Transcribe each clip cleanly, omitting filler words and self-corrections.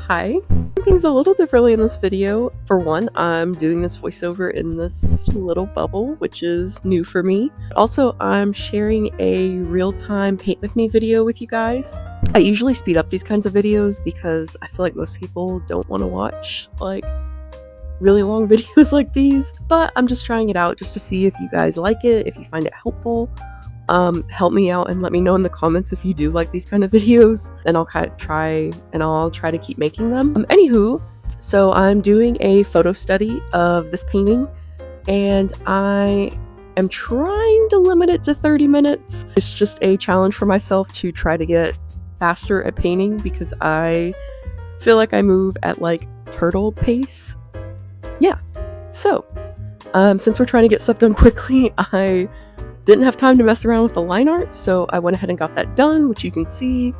Hi. Things a little differently in this video. For one, I'm doing this voiceover in this little bubble, which is new for me. Also, I'm sharing a real-time paint with me video with you guys. I usually speed up these kinds of videos because I feel like most people don't want to watch like really long videos like these, but I'm just trying it out just to see if you guys like it, if you find it helpful. Help me out and let me know in the comments if you do like these kind of videos, and I'll try to keep making them. Anywho, so I'm doing a photo study of this painting, and I am trying to limit it to 30 minutes. It's just a challenge for myself to try to get faster at painting because I feel like I move at like turtle pace. Yeah, so since we're trying to get stuff done quickly, I didn't have time to mess around with the line art, so I went ahead and got that done, which you can see.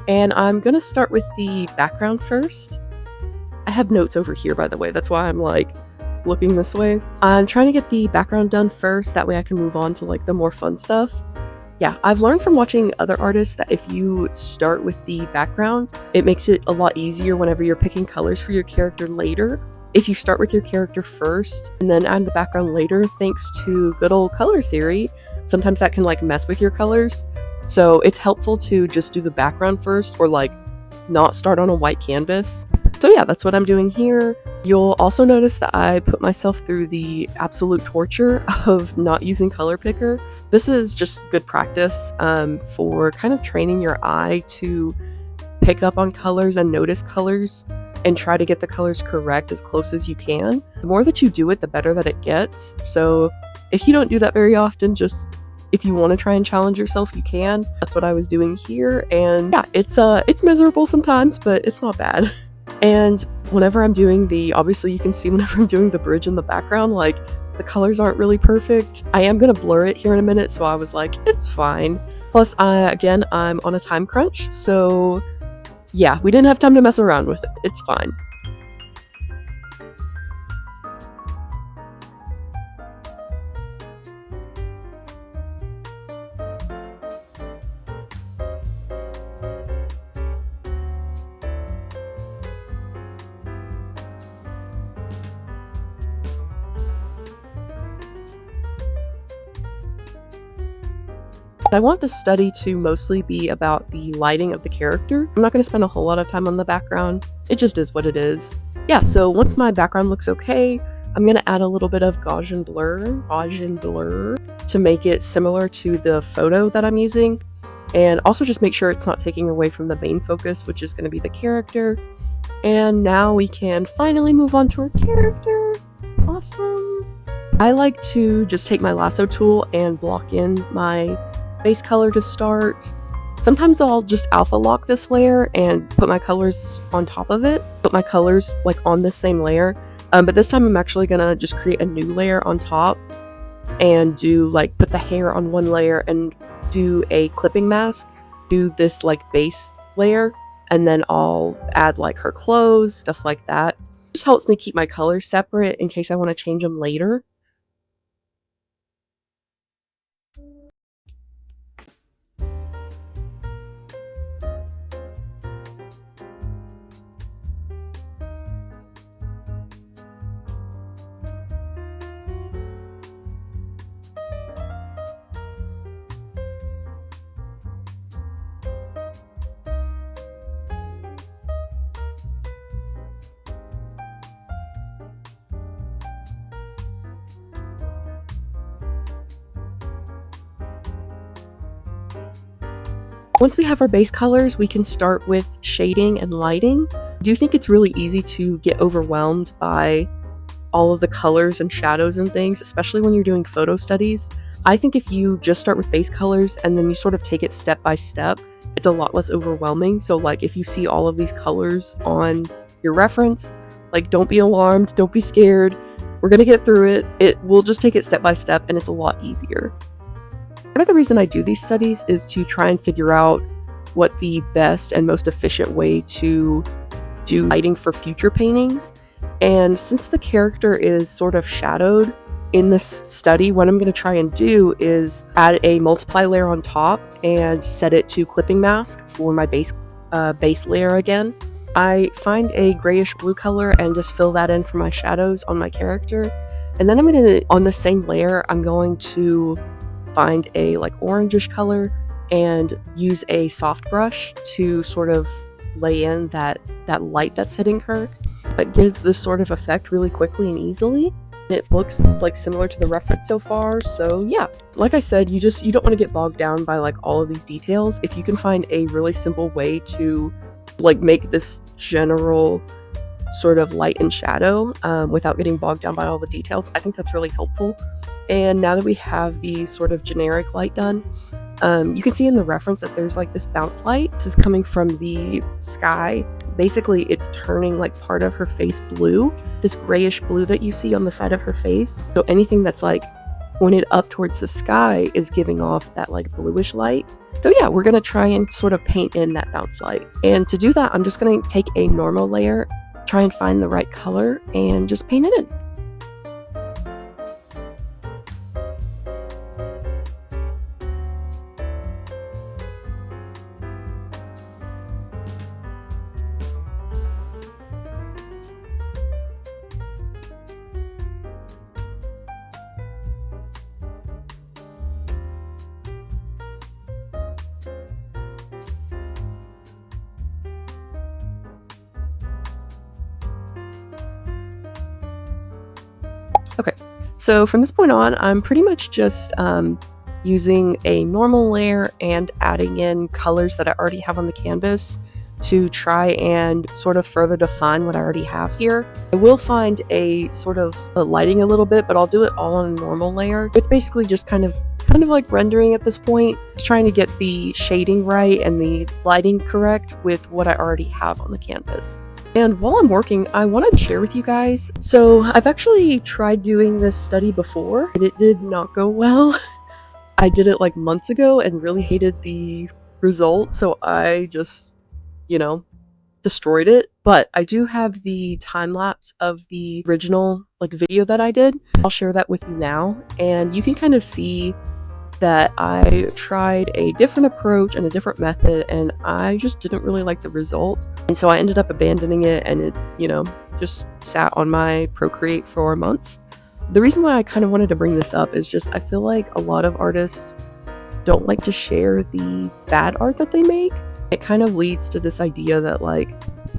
And I'm gonna start with the background first. I have notes over here, by the way, that's why I'm like looking this way. I'm trying to get the background done first, that way I can move on to like the more fun stuff. Yeah, I've learned from watching other artists that if you start with the background, it makes it a lot easier whenever you're picking colors for your character later. If you start with your character first and then add the background later, thanks to good old color theory, sometimes that can like mess with your colors. So it's helpful to just do the background first, or like not start on a white canvas. So yeah, that's what I'm doing here. You'll also notice that I put myself through the absolute torture of not using color picker. This is just good practice for kind of training your eye to pick up on colors and notice colors and try to get the colors correct as close as you can. The more that you do it, the better that it gets. So if you don't do that very often, just if you want to try and challenge yourself, you can. That's what I was doing here, and yeah, it's miserable sometimes, but it's not bad. And whenever I'm doing obviously you can see whenever I'm doing the bridge in the background, like the colors aren't really perfect. I am gonna blur it here in a minute, so I was like, it's fine. Plus, again, I'm on a time crunch, so yeah, we didn't have time to mess around with it. It's fine. I want this study to mostly be about the lighting of the character. I'm not going to spend a whole lot of time on the background. It just is what it is. Yeah, so once my background looks okay, I'm going to add a little bit of Gaussian blur to make it similar to the photo that I'm using. And also just make sure it's not taking away from the main focus, which is going to be the character. And now we can finally move on to our character. Awesome. I like to just take my lasso tool and block in my base color to start. Sometimes I'll just alpha lock this layer and put my colors on top of it, put my colors like on the same layer. But this time I'm actually gonna just create a new layer on top and put the hair on one layer and do a clipping mask, do this like base layer, and then I'll add like her clothes, stuff like that. It just helps me keep my colors separate in case I want to change them later. Once we have our base colors, we can start with shading and lighting. I do think it's really easy to get overwhelmed by all of the colors and shadows and things, especially when you're doing photo studies. I think if you just start with base colors and then you sort of take it step by step, it's a lot less overwhelming. So like if you see all of these colors on your reference, like don't be alarmed, don't be scared. We're gonna get through it. We'll just take it step by step and it's a lot easier. Part of the reason I do these studies is to try and figure out what the best and most efficient way to do lighting for future paintings. And since the character is sort of shadowed in this study, what I'm going to try and do is add a multiply layer on top and set it to clipping mask for my base layer again. I find a grayish blue color and just fill that in for my shadows on my character. And then on the same layer, I'm going to find a like orangish color and use a soft brush to sort of lay in that light that's hitting her. It gives this sort of effect really quickly and easily. It looks like similar to the reference so far, so yeah. Like I said, you don't want to get bogged down by like all of these details. If you can find a really simple way to like make this general sort of light and shadow without getting bogged down by all the details, I think that's really helpful. And now that we have the sort of generic light done, you can see in the reference that there's like this bounce light. This is coming from the sky. Basically, it's turning like part of her face blue, this grayish blue that you see on the side of her face. So anything that's like pointed up towards the sky is giving off that like bluish light. So yeah, we're gonna try and sort of paint in that bounce light. And to do that, I'm just gonna take a normal layer, try and find the right color, and just paint it in. Okay, so from this point on, I'm pretty much just using a normal layer and adding in colors that I already have on the canvas to try and sort of further define what I already have here. I will find a sort of lighting a little bit, but I'll do it all on a normal layer. It's basically just kind of like rendering at this point, just trying to get the shading right and the lighting correct with what I already have on the canvas. And while I'm working, I wanted to share with you guys. So I've actually tried doing this study before, and it did not go well. I did it like months ago and really hated the result, so I just, destroyed it. But I do have the time lapse of the original like video that I did. I'll share that with you now, and you can kind of see that I tried a different approach and a different method, and I just didn't really like the result. And so I ended up abandoning it, and it, just sat on my Procreate for months. The reason why I kind of wanted to bring this up is just I feel like a lot of artists don't like to share the bad art that they make. It kind of leads to this idea that like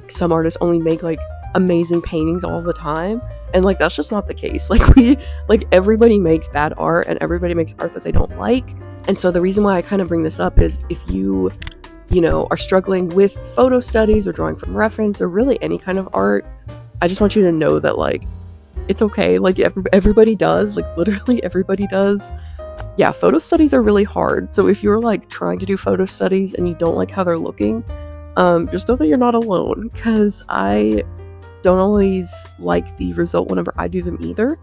some artists only make like amazing paintings all the time, and like that's just not the case. Like everybody makes bad art, and everybody makes art that they don't like. And so the reason why I kind of bring this up is if you are struggling with photo studies or drawing from reference or really any kind of art, I just want you to know that like it's okay. Like everybody does, like literally everybody does. Yeah, photo studies are really hard. So if you're like trying to do photo studies and you don't like how they're looking, just know that you're not alone, because I don't always like the result whenever I do them either.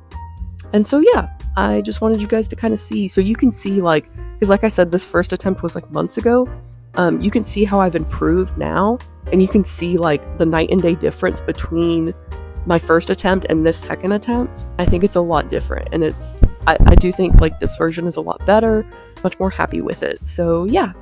And so yeah, I just wanted you guys to kind of see, so you can see like, because like I said, this first attempt was like months ago. You can see how I've improved now, and you can see like the night and day difference between my first attempt and this second attempt. I think it's a lot different, and I do think like this version is a lot better, much more happy with it. So yeah.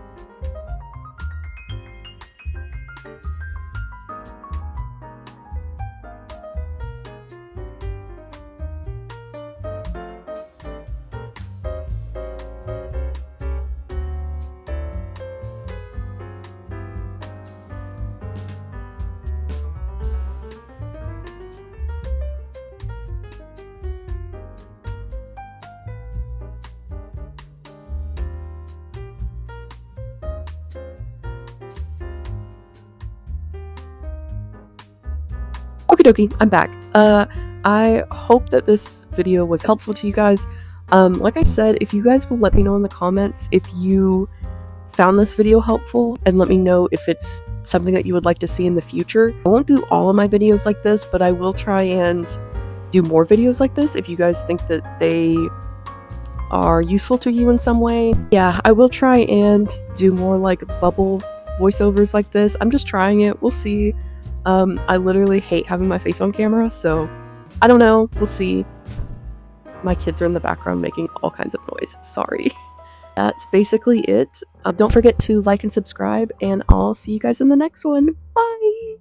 Okie dokie, I'm back. I hope that this video was helpful to you guys. Like I said, if you guys will let me know in the comments if you found this video helpful, and let me know if it's something that you would like to see in the future. I won't do all of my videos like this, but I will try and do more videos like this if you guys think that they are useful to you in some way. Yeah, I will try and do more like bubble voiceovers like this. I'm just trying it. We'll see. I literally hate having my face on camera, so I don't know. We'll see. My kids are in the background making all kinds of noise. Sorry. That's basically it. Don't forget to like and subscribe, and I'll see you guys in the next one. Bye!